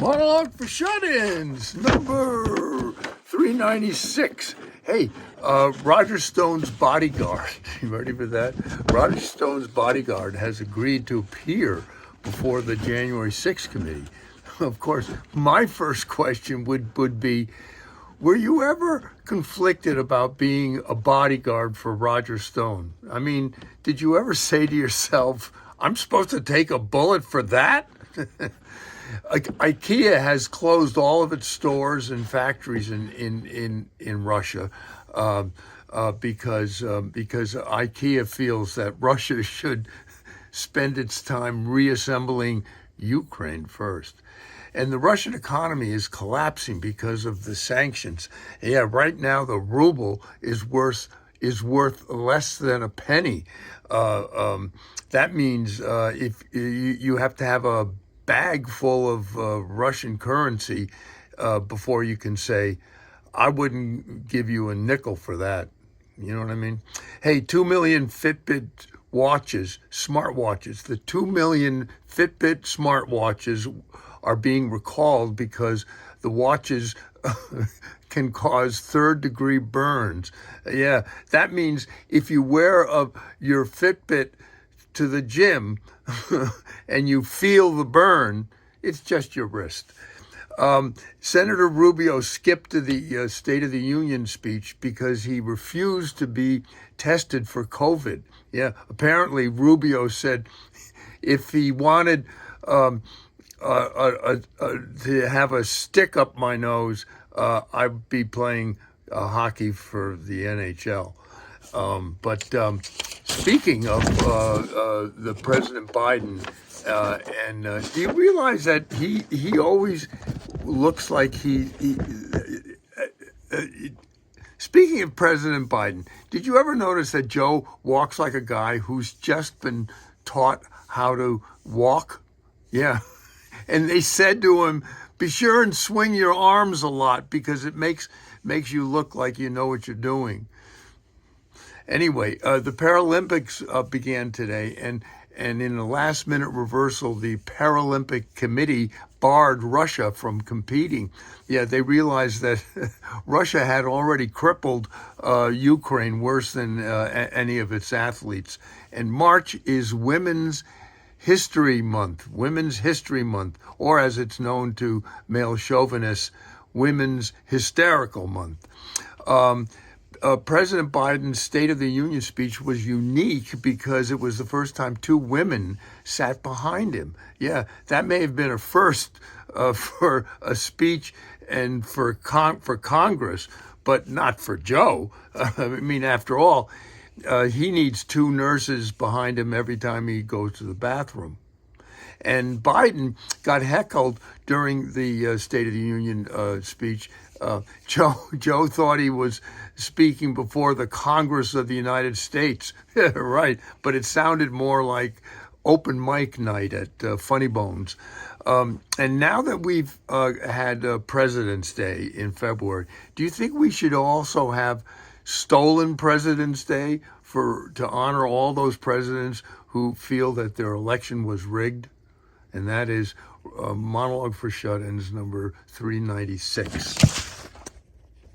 Monologue for Shut-Ins, number 396. Hey, Roger Stone's bodyguard, you ready for that? Roger Stone's bodyguard has agreed to appear before the January 6th committee. Of course, my first question would be, were you ever conflicted about being a bodyguard for Roger Stone? I mean, did you ever say to yourself, I'm supposed to take a bullet for that? IKEA has closed all of its stores and factories in Russia because IKEA feels that Russia should spend its time reassembling Ukraine first. And the Russian economy is collapsing because of the sanctions. Yeah, right now the ruble is worth less than a penny. That means if you have to have a bag full of Russian currency before you can say, I wouldn't give you a nickel for that. You know what I mean? Hey, 2 million Fitbit watches, smartwatches, the 2 million Fitbit smartwatches are being recalled because the watches can cause third-degree burns. Yeah, that means if you wear your Fitbit to the gym and you feel the burn, it's just your wrist. Senator Rubio skipped to the State of the Union speech because he refused to be tested for COVID. Yeah, apparently Rubio said if he wanted to have a stick up my nose, I'd be playing hockey for the NHL. But speaking of the President Biden, do you realize that he always looks like speaking of President Biden, did you ever notice that Joe walks like a guy who's just been taught how to walk? Yeah. And they said to him, be sure and swing your arms a lot because it makes you look like you know what you're doing. Anyway, the Paralympics began today, and in a last-minute reversal, the Paralympic Committee barred Russia from competing. Yeah, they realized that Russia had already crippled Ukraine worse than any of its athletes. And March is Women's History Month, or as it's known to male chauvinists, Women's Hysterical Month. President Biden's State of the Union speech was unique because it was the first time two women sat behind him. Yeah, that may have been a first for a speech and for Congress, but not for Joe. I mean, after all, he needs two nurses behind him every time he goes to the bathroom. And Biden got heckled during the State of the Union speech. Joe thought he was speaking before the Congress of the United States. Right, but it sounded more like open mic night at Funny Bones. And now that we've had President's Day in February, do you think we should also have Stolen President's Day to honor all those presidents who feel that their election was rigged? And that is Monologue for Shut-Ins number 396.